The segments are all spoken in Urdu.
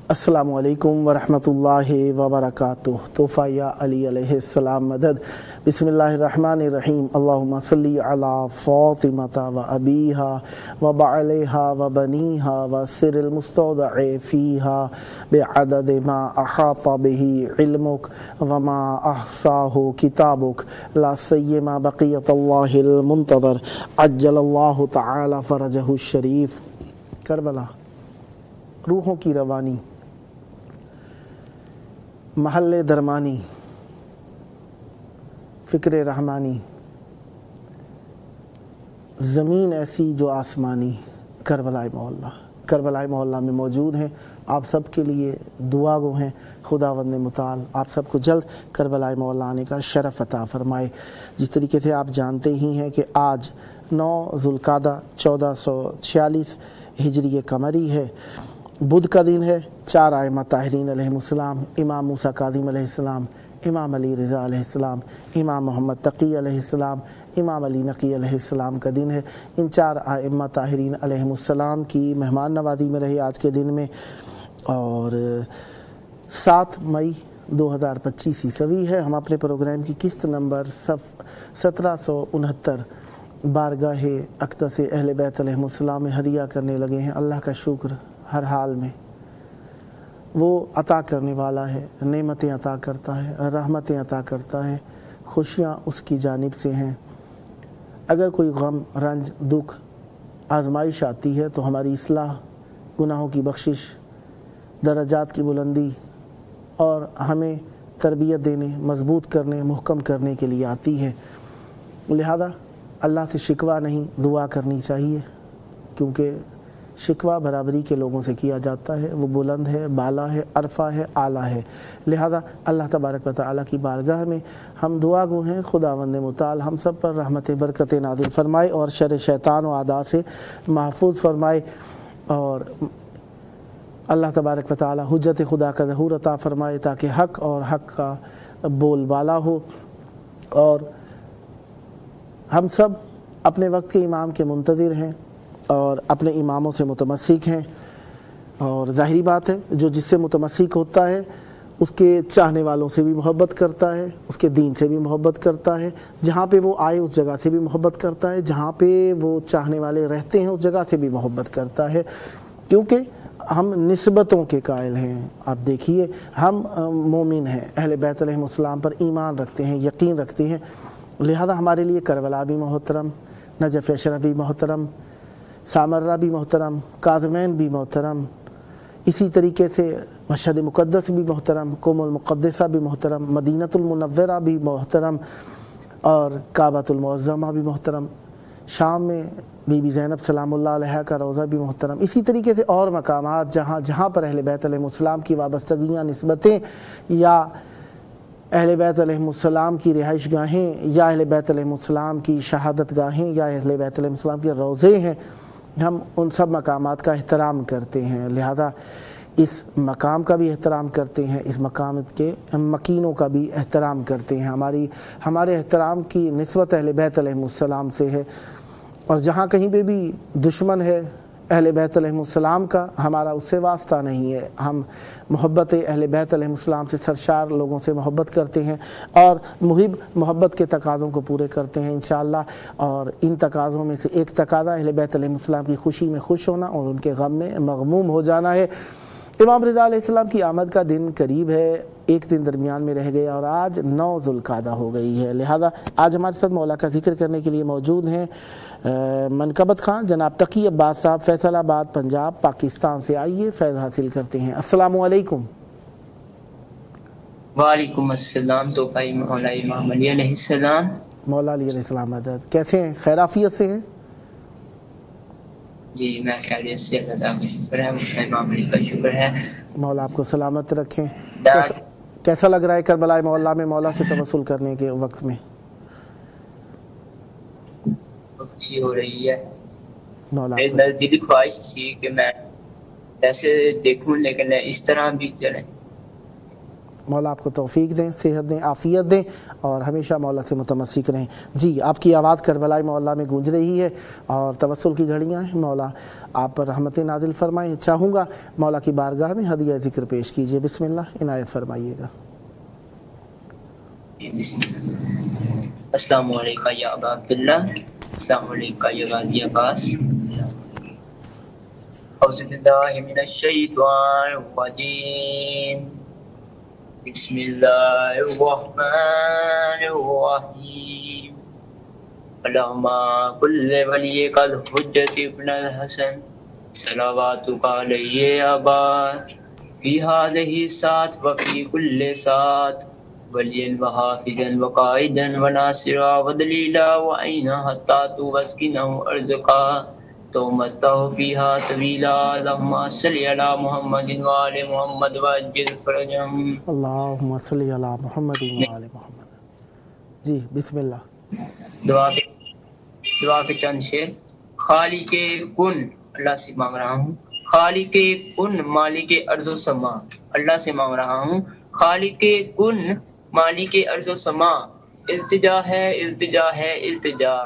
السلام علیکم ورحمۃ وبرکاتہ۔ تحفہ یا علی علیہ السلام مدد۔ بسم اللہ الرحمن الرحیم۔ اللہم صلی علی فاطمۃ و ابیہا و بعلہا و بنیہا و سر المستودع فیہا بعدد ما احاط بہ علمک وما احصاہ کتابک لا سیما بقیت اللہ المنتظر عجل اللہ تعالی فرجہ الشریف۔ کربلا، روحوں کی روانی، محل درمانی، فکر رحمانی، زمین ایسی جو آسمانی، کربلائے محلہ۔ کربلائے محلہ میں موجود ہیں، آپ سب کے لیے دعا گو ہیں خداوند متعال آپ سب کو جلد کربلائے محلہ آنے کا شرف عطا فرمائے۔ جس طریقے سے آپ جانتے ہی ہیں کہ آج 9 ذوالقعدہ 1446 ہجری قمری ہے، بدھ کا دن ہے۔ 4 ائمہ طاہرین علیہ السلام، امام موسیٰ کاظم علیہ السلام، امام علی رضا علیہ السلام، امام محمد تقی علیہ السلام، امام علی نقی علیہ السلام کا دن ہے۔ ان 4 ائمہ طاہرین علیہ السلام کی مہمان نوازی میں رہے آج کے دن میں، اور 7 مئی 2025 عیسوی ہے۔ ہم اپنے پروگرام کی قسط نمبر 1769 بارگاہ اقدس اہل بیت علیہ السلام میں ہدیہ کرنے لگے ہیں۔ اللہ کا شکر ہر حال میں، وہ عطا کرنے والا ہے، نعمتیں عطا کرتا ہے، رحمتیں عطا کرتا ہے، خوشیاں اس کی جانب سے ہیں۔ اگر کوئی غم، رنج، دکھ، آزمائش آتی ہے تو ہماری اصلاح، گناہوں کی بخشش، درجات کی بلندی اور ہمیں تربیت دینے، مضبوط کرنے، محکم کرنے کے لیے آتی ہے۔ لہذا اللہ سے شکوہ نہیں، دعا کرنی چاہیے، کیونکہ شکوہ برابری کے لوگوں سے کیا جاتا ہے، وہ بلند ہے، بالا ہے، عرفہ ہے، اعلیٰ ہے۔ لہذا اللہ تبارک و تعالیٰ کی بارگاہ میں ہم دعا گو ہیں خداوند متعال ہم سب پر رحمت برکت نازل فرمائے اور شر شیطان و اعداء سے محفوظ فرمائے، اور اللہ تبارک و تعالیٰ حجت خدا کا ظہور عطا فرمائے تاکہ حق اور حق کا بول بالا ہو، اور ہم سب اپنے وقت کے امام کے منتظر ہیں اور اپنے اماموں سے متمسک ہیں، اور ظاہری بات ہے جو جس سے متمسک ہوتا ہے اس کے چاہنے والوں سے بھی محبت کرتا ہے، اس کے دین سے بھی محبت کرتا ہے، جہاں پہ وہ آئے اس جگہ سے بھی محبت کرتا ہے، جہاں پہ وہ چاہنے والے رہتے ہیں اس جگہ سے بھی محبت کرتا ہے، کیونکہ ہم نسبتوں کے قائل ہیں۔ آپ دیکھیے، ہم مومن ہیں، اہل بیت علیہ السلام پر ایمان رکھتے ہیں، یقین رکھتے ہیں، لہذا ہمارے لیے کربلا بھی محترم، نجف اشرف بھی محترم، سامرہ بھی محترم، کاظمین بھی محترم، اسی طریقے سے مشہد مقدس بھی محترم، قم المقدسہ بھی محترم، مدینۃ المنورہ بھی محترم، اور کعبۃ المعظمہ بھی محترم، شام میں بی بی زینب سلام اللہ علیہا کا روضہ بھی محترم، اسی طریقے سے اور مقامات جہاں پر اہل بیت علیہ السلام کی وابستگیاں، نسبتیں، یا اہل بیت علیہ السلام کی رہائش گاہیں، یا اہل بیت علیہ السلام کی شہادت گاہیں، یا اہل بیت علیہ السلام کے روضے ہیں، ہم ان سب مقامات کا احترام کرتے ہیں۔ لہذا اس مقام کا بھی احترام کرتے ہیں، اس مقام کے مکینوں کا بھی احترام کرتے ہیں۔ ہمارے احترام کی نسبت اہل بیت علیہ السلام سے ہے، اور جہاں کہیں پہ بھی دشمن ہے اہل بیت علیہ السلام کا، ہمارا اس سے واسطہ نہیں ہے۔ ہم محبت اہل بیت علیہ السلام سے سرشار لوگوں سے محبت کرتے ہیں، اور محبت کے تقاضوں کو پورے کرتے ہیں انشاءاللہ، اور ان تقاضوں میں سے ایک تقاضا اہل بیت علیہ السلام کی خوشی میں خوش ہونا اور ان کے غم میں مغموم ہو جانا ہے۔ امام رضا علیہ السلام کی آمد کا دن قریب ہے، ایک دن درمیان میں رہ گیا، اور آج 9 ذوالقعدہ ہو گئی ہے۔ لہذا آج ہمارے ساتھ مولا کا ذکر کرنے کے لیے موجود ہیں منقبت خان جناب تقی عباس صاحب، فیصل آباد، پنجاب، پاکستان سے۔ آئیے فیض حاصل کرتے ہیں۔ السلام علیکم۔ وعلیکم السلام۔ تو بھائی مولا امام علی علیہ السلام، مولا علی علیہ السلام مدد، کیسے ہیں؟ خیر عافیت سے ہیں؟ جی میں خیریت سے، اللہ تعالیٰ کا شکر ہے، امام علی کا شکر ہے۔ مولا آپ کو سلامت رکھیں۔ ڈاک کیسا لگ رہا ہے کربلا مولا میں مولا سے توسل کرنے کے وقت میں؟ خوشی ہو رہی ہے۔ مولا میری دلی خواہش تھی کہ میں ایسے دیکھوں لیکن اس طرح بھی چلے۔ مولا آپ کو توفیق دیں، صحت دیں، عافیت دیں اور ہمیشہ مولا سے متمسک رہیں۔ جی آپ کی آواز کربلا مولا میں گونج رہی ہے اور توسل کی گھڑیاں ہیں، مولا آپ پر رحمت نازل فرمائیں۔ چاہوں گا مولا کی بارگاہ میں ہدیہ ذکر پیش کیجئے، بسم اللہ عنایت فرمائیے گا۔ السلام علیکم یا ابا عبداللہ، السلام علیکم یا غازی عباس۔ اعوذ باللہ من الشیطان الرجیم، بسم اللہ الرحمن الرحیم۔ علامہ کل ولی قد حجت ابن الحسن صلواتک علیہ ابا فی ہذہ ساعت وفی کل ساعت ولی و حافظا و قائدا و ناصرا و دلیلا و عینا حتی توسکنہ ارزقا تومتہ فیہا طویلا۔ اللہم صلی علی محمد و آل محمد و عجل فرجہم۔ اللہم صلی علی محمد و آل محمد۔ جی بسم اللہ۔ دعا کے چند شعر۔ خالق کن، اللہ سے مانگ رہا ہوں۔ خالق کن مالک ارض و سما، اللہ سے مانگ رہا ہوں۔ خالق کن مالک ارض و سما، التجا ہے التجا ہے التجا،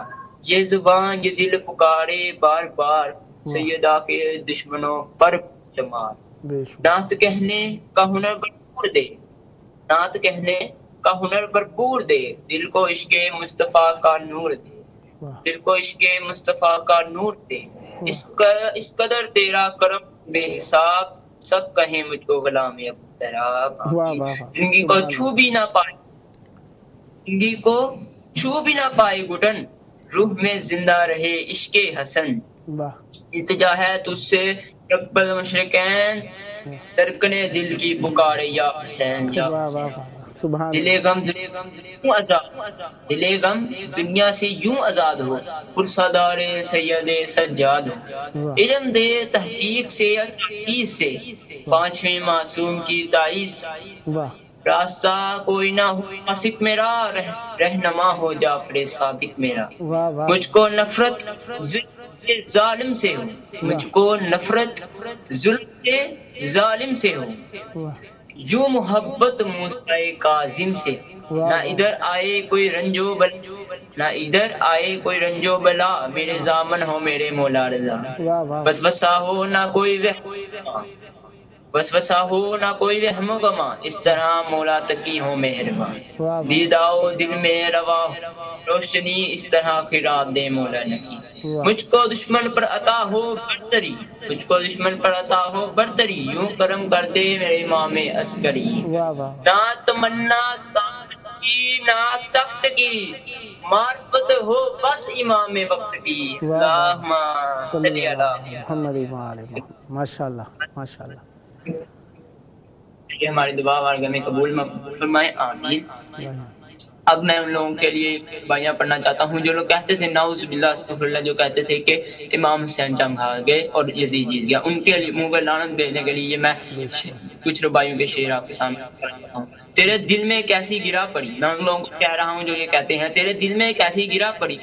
یہ زبان یہ دل پکارے بار بار، سیدہ کے دشمنوں پر جمار۔ نعت کہنے کا ہنر بھرپور دے، نعت کہنے کا ہنر بھرپور دے، دل کو عشق مصطفیٰ کا نور دے، دل کو عشق مصطفیٰ کا نور دے۔ اس قدر تیرا کرم بے حساب، سب کہیں مجھ کو غلام ابو تراب۔ زندگی کو چھو بھی نہ پائے، زندگی کو چھو بھی نہ پائے گھٹن، روح میں زندہ رہے عشق حسن۔ التجا ہے تجھ سے رب المشرقین، ترکنے دل کی پکارے یا حسین یا حسین۔ دلے غم دلے غم دنیا سے یوں آزاد ہو، پرسادار سید سجاد ہو۔ علم دے تحقیق سے یا تحقیق سے، پانچویں معصوم کی تائید سے، راستہ کوئی نہ ہو عاشق میرا، رہنما ہو جعفر صادق میرا۔ مجھ کو نفرت ظالم سے ہو، مجھ کو نفرت ظلم سے ظالم سے ہو، یوں محبت موسیٰ کاظم سے۔ نہ ادھر آئے کوئی رنجو بلا، نہ ادھر آئے کوئی رنجو بلا، میرے ضامن ہو میرے مولا رضا۔ وسوسہ ہو نہ کوئی وسوسہ ہو نہ کوئی وہم و گما، اس طرح مولا تقی ہو مہربان۔ دیدہ ہو دل میں روا روشنی، اس طرح خیرات دے مولا نکی۔ مجھ کو دشمن پر عطا ہو برتری، مجھ کو دشمن پر عطا ہو برتری، یوں کرم کر دے میرے امام عسکری۔ نہ تمنا کی نہ تخت کی، معرفت ہو بس امام وقت کی۔ اللہم صلی علی محمد و آل محمد۔ ماشاءاللہ ماشاءاللہ۔ یہ ہماری دعا بارگاہ میں قبول فرمائے، آمین۔ اب میں ان لوگوں کے لیے بائیاں پڑھنا چاہتا ہوں جو لوگ کہتے تھے نعوذ باللہ استغفر اللہ، جو کہتے تھے کہ امام حسین جنگ ہار گئے اور یزید جیت گیا، ان کے منہ پہ لعنت بھیجنے کے لیے میں کچھ ربائیوں کے شعر آپ کے سامنے پڑھتا ہوں۔ تیرے دل میں کیسی گرا پڑی، میں ان لوگوں کو کہہ رہا ہوں جو یہ کہتے ہیں تیرے دل میں کیسی گرا پڑی،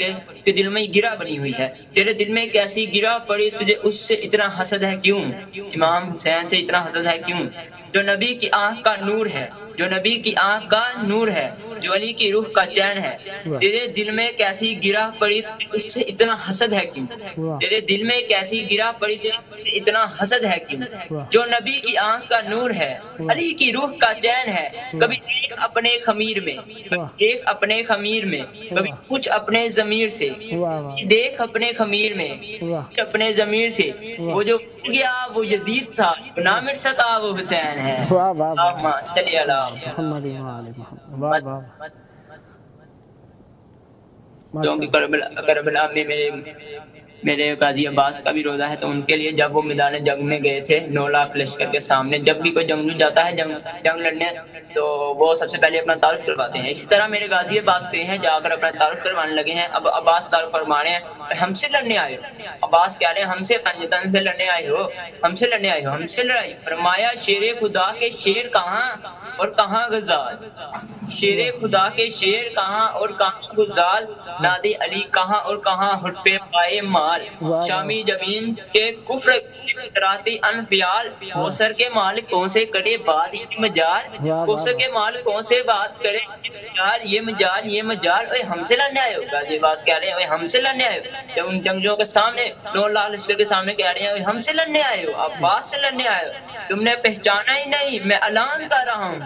کہ دل میں گرا بنی ہوئی ہے، تیرے دل میں کیسی گرا پڑی، تجھے اس سے اتنا حسد ہے کیوں، امام حسین سے اتنا حسد ہے کیوں، جو نبی کی آنکھ کا نور ہے، جو نبی کی آنکھ کا نور ہے، جو علی کی روح کا چین ہے، تیرے دل میں کیسی گرا پڑی، اس سے اتنا حسد ہے کیوں، تیرے دل میں کیسی گرا پڑی، اتنا حسد ہے کیوں، جو نبی کی آنکھ کا نور ہے، علی کی روح کا چین ہے، کبھی دیکھ اپنے خمیر میں، کبھی دیکھ اپنے خمیر میں، کبھی پوچھ اپنے ضمیر سے، دیکھ اپنے خمیر میں، اپنے ضمیر سے، وہ جو گیا وہ یزید تھا، نہ مٹ سکا وہ حسین ہے۔ اللہم صلی علی محمد و آل محمد۔ واہ واہ کیونکہ کربلا میں میرے میرے قاضی عباس کا بھی روزہ ہے، تو ان کے لیے جب وہ میدان جنگ میں گئے تھے 9 لاکھ لشکر کے سامنے، جب بھی کوئی جنگجو جاتا ہے جنگ لڑنے تو وہ سب سے پہلے اپنا تعارف کرواتے ہیں. اسی طرح میرے غازی عباس گئے ہیں، جا کر اپنا تعارف کروانے لگے ہیں. اب عباس تعارف فرما رہے ہیں ہم سے لڑنے آئے ہو. عباس کہہ رہے ہیں ہم سے پنجتن سے لڑنے آئے ہو، ہم سے لڑنے آئے ہو، ہم سے لڑائی. فرمایا شیر خدا کے شیر کہاں اور کہاں غزال، شیر خدا کے شیر کہاں اور کہاں غزال، نادی علی کہاں اور کہاں حرف پائے مال، شامی زمین کے کفر کراتی انفیال، کوثر کے مالک کون سے کرے بات یہ مجال، کوثر کے مالک کون سے بات کرے یہ مجال یہ مجال. اوے ہم سے لڑنے آئے ہو. غازی عباس کہہ رہے ہیں اوے ہم سے لڑنے آئے ہو. جب ان جنگجوؤں کے سامنے 9 لاکھ لشکر کے سامنے کہہ رہے ہیں اوے ہم سے لڑنے آئے ہو، عباس سے لڑنے آئے ہو، تم نے پہچانا ہی نہیں، میں اعلان کر رہا ہوں.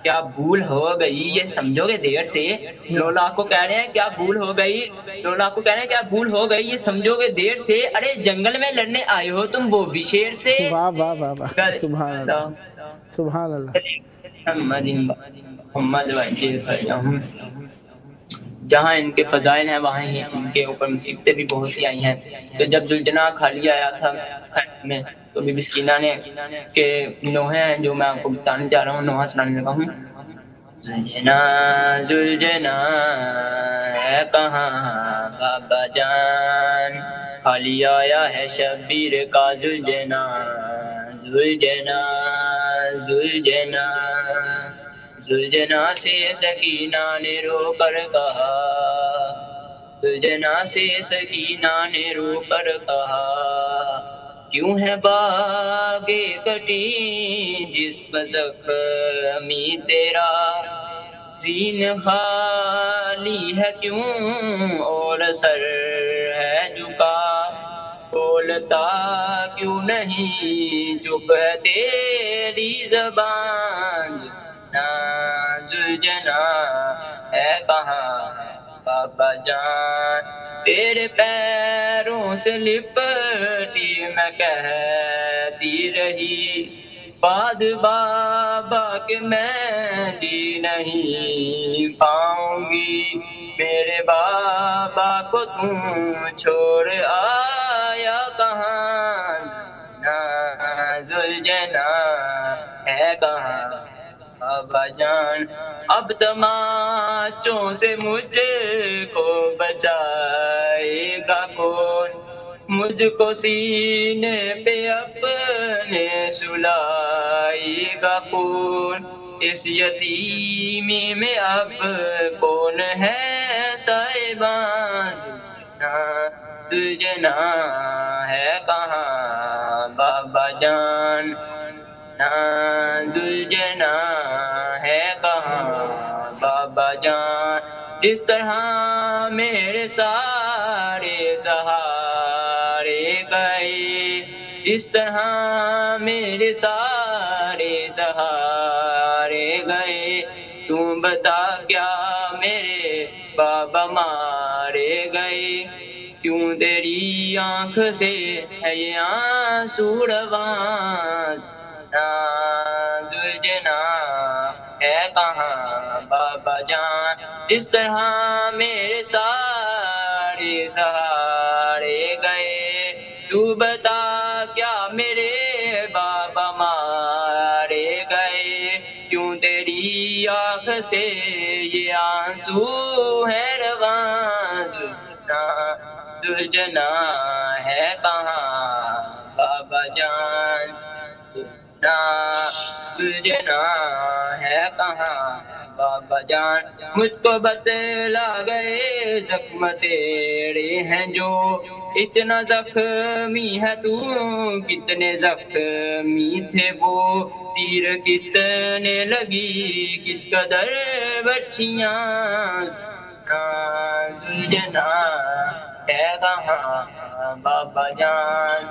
کیا بھول ہو گئی یہ سمجھو گے دیر سے. 9 لاکھ کو کہہ رہے ہیں کیا بھول ہو گئی، 9 لاکھ کو کہہ رہے ہیں کیا بھول ہو گئی یہ سمجھو گے دیر سے. ارے جنگل میں لڑنے آئے ہو تم وہ بھی شیر سے. واہ واہ واہ واہ، سبحان اللہ سبحان اللہ. جہاں ان کے فضائل ہیں وہاں ہی ان کے اوپر مصیبتیں بھی بہت سی آئی ہیں. تو جب ذوالجناح خالی آیا تھا میں تو بی بی سکینہ نے کہ نوحے ہیں جو میں آپ کو بتانے جا رہا ہوں، نوحہ سنانے لگا ہوں. ذوالجناح ہے کہاں بابا جان، خالی آیا ہے شبیر کا ذوالجناح، ذوالجناح ذوالجناح. ذوالجناح سے سکینہ نے رو کر کہا، ذوالجناح سے سکینہ نے رو کر کہا، کیوں ہے باغ کٹی جس پر زخمی تیرا، زین خالی ہے کیوں اور سر ہے جھکا، بولتا کیوں نہیں چپ ہے تیری زبان. ذوالجناح ہے کہاں بابا جان، تیرے پیروں سے لپٹی میں کہتی رہی، بعد بابا کہ میں جی نہیں پاؤں گی، میرے بابا کو تم چھوڑ آیا کہاں. ذوالجناح ہے کہاں بابا جان، اب تماچوں سے مجھ کو بچائے گا کون، مجھ کو سینے پہ اپنے سلائے گا کون، اس یتیمی میں اب کون ہے صاحبان. ذوالجناح ہے کہاں بابا جان، ذوالجناح ہے کہاں بابا جان. جس طرح میرے سارے سہارے گئے، اس طرح میرے سارے سہارے گئے، تم بتا کیا میرے بابا مارے گئے، کیوں تیری آنکھ سے ہے یہ آنسو رواں. ذوالجناح ہے کہاں بابا جان، جس طرح میرے سارے سہارے گئے، تو بتا کیا میرے بابا مارے گئے، کیوں تیری آنکھ سے یہ آنسو ہے رواں. ذوالجناح ہے کہاں بابا جان، ذوالجناح ہے کہاں بابا جان. مجھ کو بتلا گئے زخم تیرے ہیں جو، اتنا زخمی ہے تو کتنے زخمی تھے وہ، تیر کتنے لگی کس قدر بچیاں. ذوالجناح ہے کہاں بابا جان،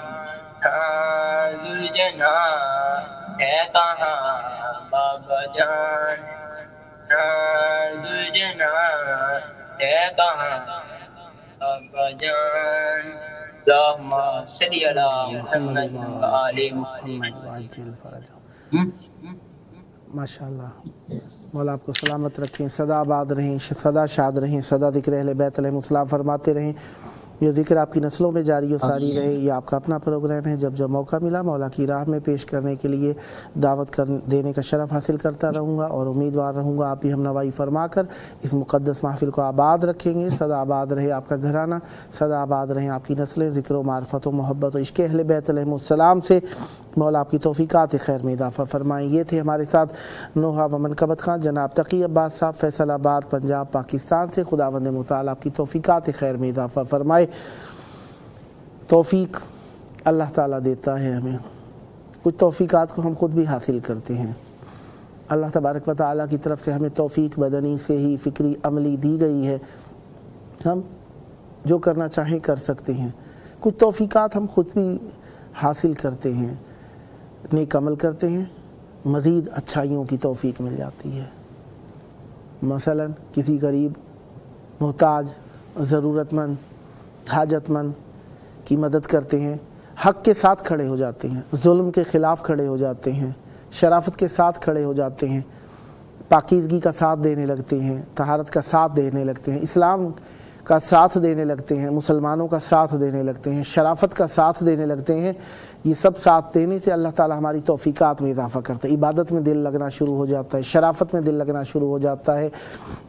ذوالجناح ہے کہاں بابا جان، ذوالجناح ہے کہاں بابا جان. اللہم صلی علی محمد و آل محمد. ماشاءاللہ، مولا آپ کو سلامت رکھیں، سدا آباد رہیں، سدا شاد رہیں، سدا ذکر اہل بیت علیہ السلام فرماتے رہیں. یہ ذکر آپ کی نسلوں میں جاری و ساری رہے۔ یہ آپ کا اپنا پروگرام ہے، جب جب موقع ملا مولا کی راہ میں پیش کرنے کے لیے دعوت دینے کا شرف حاصل کرتا رہوں گا، اور امیدوار رہوں گا آپ بھی ہم نوائی فرما کر اس مقدس محفل کو آباد رکھیں گے۔ سدا آباد رہے آپ کا گھرانہ، سدا آباد رہیں آپ کی نسلیں، ذکر و معرفت و محبت و عشق اہل بیت علیہم السلام سے مولا آپ کی توفیقات خیر میں اضافہ فرمائیں۔ یہ تھے ہمارے ساتھ نوحہ و منقبت خان جناب تقی عباس صاحب، فیصل آباد، پنجاب، پاکستان سے۔ خداوند متعال آپ کی توفیقات خیر میں اضافہ فرمائے۔ توفیق اللہ تعالیٰ دیتا ہے ہمیں، کچھ توفیقات کو ہم خود بھی حاصل کرتے ہیں۔ اللہ تبارک و تعالیٰ کی طرف سے ہمیں توفیق بدنی سے ہی فکری عملی دی گئی ہے، ہم جو کرنا چاہیں کر سکتے ہیں۔ کچھ توفیقات ہم خود بھی حاصل کرتے ہیں، نیک عمل کرتے ہیں، مزید اچھائیوں کی توفیق مل جاتی ہے۔ مثلا کسی غریب، محتاج، ضرورت مند، حاجت مند کی مدد کرتے ہیں، حق کے ساتھ کھڑے ہو جاتے ہیں، ظلم کے خلاف کھڑے ہو جاتے ہیں، شرافت کے ساتھ کھڑے ہو جاتے ہیں، پاکیزگی کا ساتھ دینے لگتے ہیں، طہارت کا ساتھ دینے لگتے ہیں، اسلام کا ساتھ دینے لگتے ہیں، مسلمانوں کا ساتھ دینے لگتے ہیں، شرافت کا ساتھ دینے لگتے ہیں۔ یہ سب ساتھ دینے سے اللہ تعالی ہماری توفیقات میں اضافہ کرتا ہے، عبادت میں دل لگنا شروع ہو جاتا ہے، شرافت میں دل لگنا شروع ہو جاتا ہے،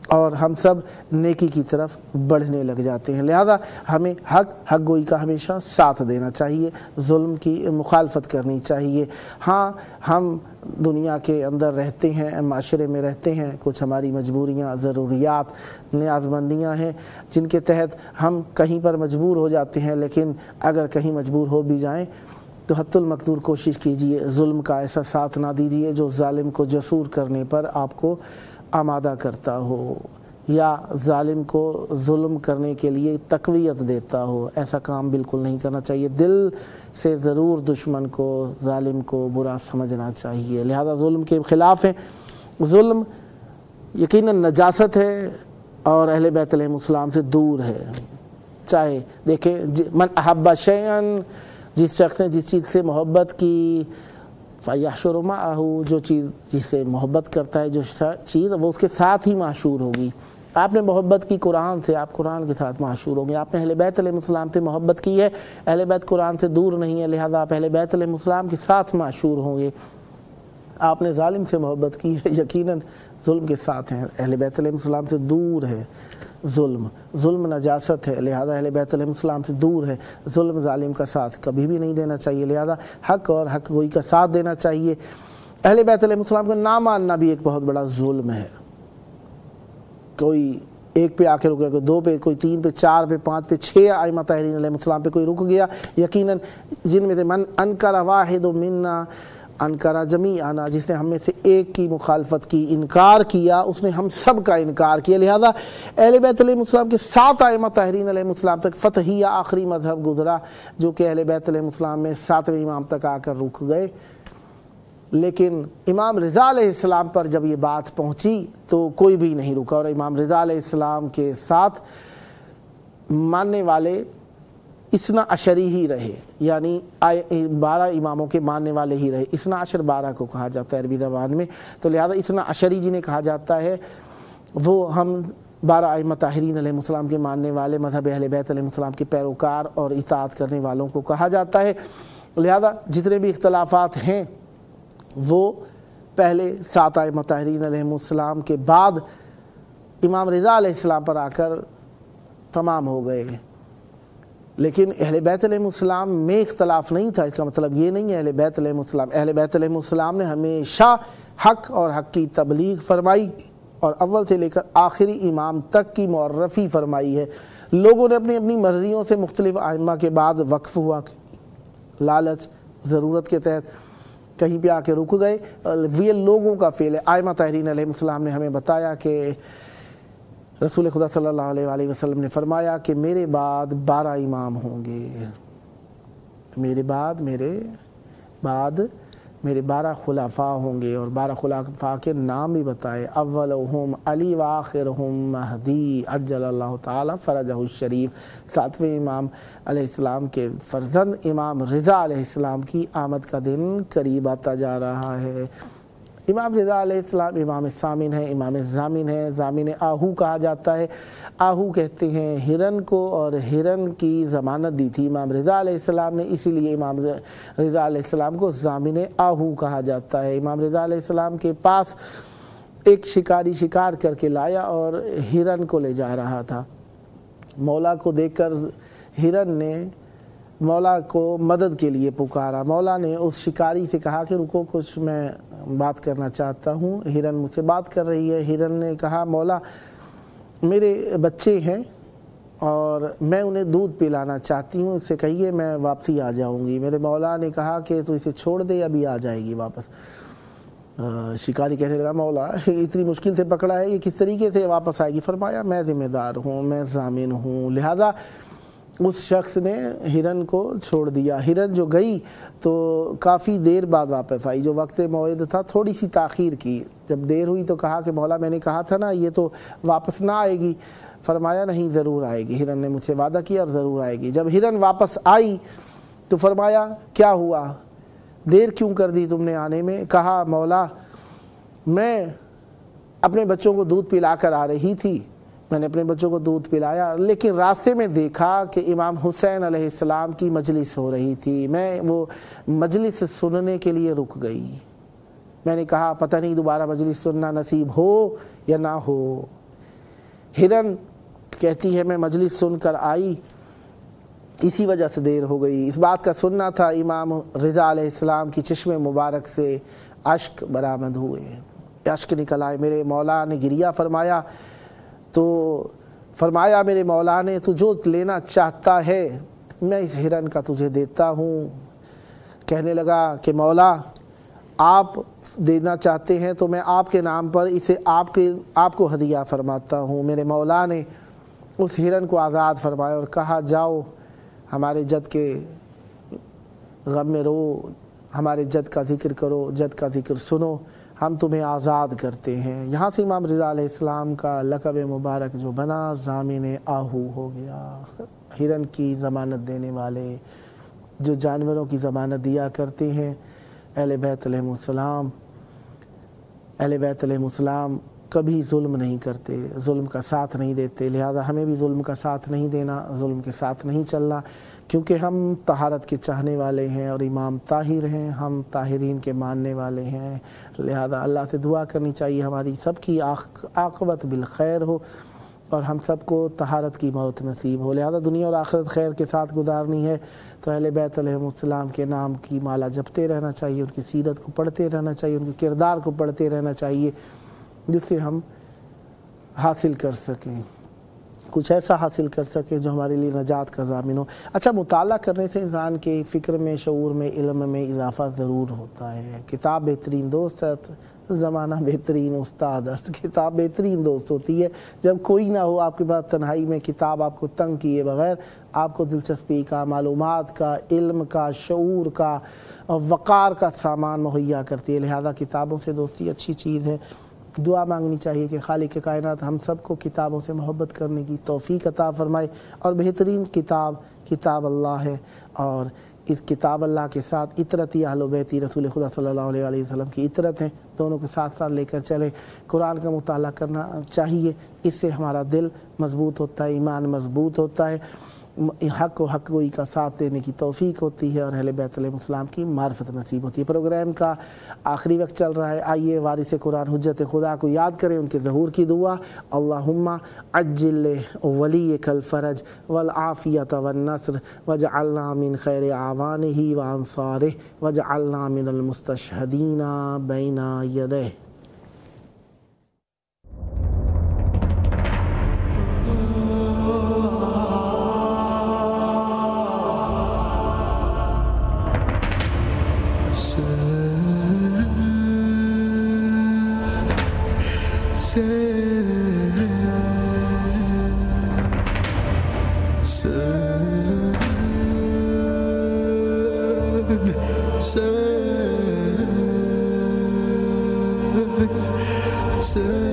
اور ہم سب نیکی کی طرف بڑھنے لگ جاتے ہیں۔ لہذا ہمیں حق گوئی کا ہمیشہ ساتھ دینا چاہیے، ظلم کی مخالفت کرنی چاہیے۔ ہاں ہم دنیا کے اندر رہتے ہیں، معاشرے میں رہتے ہیں، کچھ ہماری مجبوریاں، ضروریات، نیاز مندیاں ہیں جن کے تحت ہم کہیں پر مجبور ہو جاتے ہیں، لیکن اگر کہیں مجبور ہو بھی جائیں تو حتی المقدور کوشش کیجئے ظلم کا ایسا ساتھ نہ دیجئے جو ظالم کو جسور کرنے پر آپ کو آمادہ کرتا ہو، یا ظالم کو ظلم کرنے کے لیے تقویت دیتا ہو۔ ایسا کام بالکل نہیں کرنا چاہیے، دل سے ضرور دشمن کو، ظالم کو برا سمجھنا چاہیے۔ لہذا ظلم کے خلاف ہیں۔ ظلم یقیناً نجاست ہے اور اہل بیت علیہم السلام سے دور ہے۔ چاہے دیکھیں من احب شیئا، جس شخص نے جس چیز سے محبت کی، فَيَحْشُرُ مَعَهُ، جو چیز جس سے محبت کرتا ہے، جو چیز وہ اس کے ساتھ ہی معشور ہوگی۔ آپ نے محبت کی قرآن سے، آپ قرآن کے ساتھ معشور ہوں گے۔ آپ نے اہل بیت علیہ السلام سے محبت کی ہے، اہل بیت قرآن سے دور نہیں ہے، لہذا آپ اہل بیت علیہ السلام کے ساتھ معشور ہوں گے۔ آپ نے ظالم سے محبت کی ہے، یقیناً ظلم کے ساتھ ہیں، اہل بیت علیہ السلام سے دور ہے۔ ظلم نجاست ہے، لہذا اہل بیت علیہ السلام سے دور ہے۔ ظلم ظالم کا ساتھ کبھی بھی نہیں دینا چاہیے، لہذا حق اور حق گوئی کا ساتھ دینا چاہیے۔ اہل بیت علیہ السلام کو نہ ماننا بھی ایک بہت بڑا ظلم ہے۔ کوئی ایک پہ آ کے رکے، کوئی دو پہ، کوئی تین پہ، چار پہ، پانچ پہ، 6 ائمہ طاہرین علیہ السلام پہ کوئی رک گیا، یقیناً جن میں سے من انکر واحد منا انکر جمیعنا، جس نے ہم میں سے ایک کی مخالفت کی، انکار کیا، اس نے ہم سب کا انکار کیا۔ لہذا اہل بیت علیہ السلام کے 7 ائمہ طاہرین علیہ السلام تک فتحیہ آخری مذہب گزرا، جو کہ اہل بیت علیہ السلام میں 7ویں امام تک آ کر رک گئے۔ لیکن امام رضا علیہ السلام پر جب یہ بات پہنچی تو کوئی بھی نہیں رکا، اور امام رضا علیہ السلام کے ساتھ ماننے والے اثنا عشری ہی رہے، یعنی 12 اماموں کے ماننے والے ہی رہے۔ اثنا عشر 12 کو کہا جاتا ہے عربی زبان میں، تو لہذا اثنا عشری جنہیں کہا جاتا ہے وہ ہم 12 ائمہ طاہرین علیہ السلام کے ماننے والے، مذہب اہل بیت علیہ السلام کے پیروکار اور اطاعت کرنے والوں کو کہا جاتا ہے۔ لہذا جتنے بھی اختلافات ہیں وہ پہلے 7 ائمہ طاہرین علیہ السلام کے بعد امام رضا علیہ السلام پر آ کر تمام ہو گئے۔ لیکن اہل بیت علیہ السلام میں اختلاف نہیں تھا، اس کا مطلب یہ نہیں ہے اہل بیت علیہ السلام، اہل بیت علیہ السلام نے ہمیشہ حق اور حق کی تبلیغ فرمائی، اور اول سے لے کر آخری امام تک کی معرفی فرمائی ہے۔ لوگوں نے اپنی اپنی مرضیوں سے مختلف ائمہ کے بعد وقف ہوا، لالچ، ضرورت کے تحت کہیں پہ آ کے رک گئے۔ یہ لوگوں کا فعل ہے۔ ائمہ طاہرین علیہ السلام نے ہمیں بتایا کہ رسول خدا صلی اللہ علیہ وآلہ وسلم نے فرمایا کہ میرے بعد 12 امام ہوں گے، میرے بعد 12 خلفاء ہوں گے، اور 12 خلفاء کے نام بھی بتائے، اولہم علی وآخرہم مہدی عجل اللہ تعالی فرجہ الشریف۔ 7ویں امام علیہ السلام کے فرزند امام رضا علیہ السلام کی آمد کا دن قریب آتا جا رہا ہے۔ امام رضا علیہ السلام امام سامن ہے، امام زامن ہے، زامن آہو کہا جاتا ہے۔ آہو کہتے ہیں ہرن کو، اور ہرن کی ضمانت دی تھی امام رضا علیہ السلام نے، اسی لیے امام رضا علیہ السلام کو زامن آہو کہا جاتا ہے۔ امام رضا علیہ السلام کے پاس ایک شکاری شکار کر کے لایا اور ہرن کو لے جا رہا تھا۔ مولا کو دیکھ کر ہرن نے مولا کو مدد کے لیے پکارا۔ مولا نے اس شکاری سے کہا کہ رکو، کچھ میں بات کرنا چاہتا ہوں، ہرن مجھ سے بات کر رہی ہے۔ ہرن نے کہا مولا میرے بچے ہیں اور میں انہیں دودھ پلانا چاہتی ہوں، اس سے کہیے میں واپسی آ جاؤں گی۔ میرے مولا نے کہا کہ تو اسے چھوڑ دے، ابھی آ جائے گی واپس۔ شکاری کہنے لگا مولا اتنی مشکل سے پکڑا ہے، یہ کس طریقے سے واپس آئے گی؟ فرمایا میں ذمہ دار ہوں، میں ضامن ہوں، لہٰذا اس شخص نے ہرن کو چھوڑ دیا۔ ہرن جو گئی تو کافی دیر بعد واپس آئی، جو وقت موعد تھا تھوڑی سی تاخیر کی۔ جب دیر ہوئی تو کہا کہ مولا میں نے کہا تھا نا یہ تو واپس نہ آئے گی۔ فرمایا نہیں، ضرور آئے گی، ہرن نے مجھ سے وعدہ کیا اور ضرور آئے گی۔ جب ہرن واپس آئی تو فرمایا کیا ہوا، دیر کیوں کر دی تم نے آنے میں؟ کہا مولا میں اپنے بچوں کو دودھ پلا کر آ رہی تھی، میں نے اپنے بچوں کو دودھ پلایا، لیکن راستے میں دیکھا کہ امام حسین علیہ السلام کی مجلس ہو رہی تھی، میں وہ مجلس سننے کے لیے رک گئی۔ میں نے کہا پتہ نہیں دوبارہ مجلس سننا نصیب ہو یا نہ ہو۔ ہرن کہتی ہے میں مجلس سن کر آئی، اسی وجہ سے دیر ہو گئی۔ اس بات کا سننا تھا، امام رضا علیہ السلام کی چشم مبارک سے اشک برآمد ہوئے، اشک نکل آئے۔ میرے مولا نے گریہ فرمایا تو فرمایا میرے مولا نے تو جو لینا چاہتا ہے میں اس ہرن کا تجھے دیتا ہوں۔ کہنے لگا کہ مولا آپ دینا چاہتے ہیں تو میں آپ کے نام پر اسے آپ کو ہدیہ فرماتا ہوں۔ میرے مولا نے اس ہرن کو آزاد فرمایا اور کہا جاؤ ہمارے جد کے غم میں رو، ہمارے جد کا ذکر کرو، جد کا ذکر سنو، ہم تمہیں آزاد کرتے ہیں۔ یہاں سے امام رضا علیہ السلام کا لقب مبارک جو بنا ضامن آہو ہو گیا، ہرن کی ضمانت دینے والے، جو جانوروں کی ضمانت دیا کرتے ہیں۔ اہل بیت علیہ السلام، اہل بیت علیہ السلام کبھی ظلم نہیں کرتے، ظلم کا ساتھ نہیں دیتے، لہٰذا ہمیں بھی ظلم کا ساتھ نہیں دینا، ظلم کے ساتھ نہیں چلنا، کیونکہ ہم طہارت کے چاہنے والے ہیں اور امام طاہر ہیں، ہم طاہرین کے ماننے والے ہیں۔ لہٰذا اللہ سے دعا کرنی چاہیے ہماری سب کی عاقبت بالخیر ہو اور ہم سب کو طہارت کی موت نصیب ہو۔ لہٰذا دنیا اور آخرت خیر کے ساتھ گزارنی ہے تو اہل بیت علیہ السلام کے نام کی مالا جپتے رہنا چاہیے، ان کی سیرت کو پڑھتے رہنا چاہیے، ان کے کردار کو پڑھتے رہنا چاہیے، جس سے ہم حاصل کر سکیں، کچھ ایسا حاصل کر سکیں جو ہمارے لیے نجات کا ضامن ہو۔ اچھا، مطالعہ کرنے سے انسان کے فکر میں، شعور میں، علم میں اضافہ ضرور ہوتا ہے۔ کتاب بہترین دوست ہے، زمانہ بہترین استاد ہے۔ کتاب بہترین دوست ہوتی ہے جب کوئی نہ ہو آپ کے پاس، تنہائی میں کتاب آپ کو تنگ کیے بغیر آپ کو دلچسپی کا، معلومات کا، علم کا، شعور کا، وقار کا سامان مہیا کرتی ہے۔ لہذا کتابوں سے دوستی اچھی چیز ہے۔ دعا مانگنی چاہیے کہ خالق کائنات ہم سب کو کتابوں سے محبت کرنے کی توفیق عطا فرمائے، اور بہترین کتاب اللہ ہے، اور اس کتاب اللہ کے ساتھ اطرتی اہل بیتی رسول خدا صلی اللہ علیہ وسلم کی اطرت ہے، دونوں کو ساتھ ساتھ لے کر چلیں۔ قرآن کا مطالعہ کرنا چاہیے، اس سے ہمارا دل مضبوط ہوتا ہے، ایمان مضبوط ہوتا ہے، حق و حق گوئی کا ساتھ دینے کی توفیق ہوتی ہے، اور اہل بیت علیہ السلام کی معرفت نصیب ہوتی ہے۔ پروگرام کا آخری وقت چل رہا ہے، آئیے وارث قرآن حجت خدا کو یاد کریں، ان کے ظہور کی دعا۔ اللہم عجل ولیک الفرج والعافیت والنصر واجعلنا من خیر اعوانہ وانصارہ واجعلنا من المستشہدین بین یدیہ۔ Say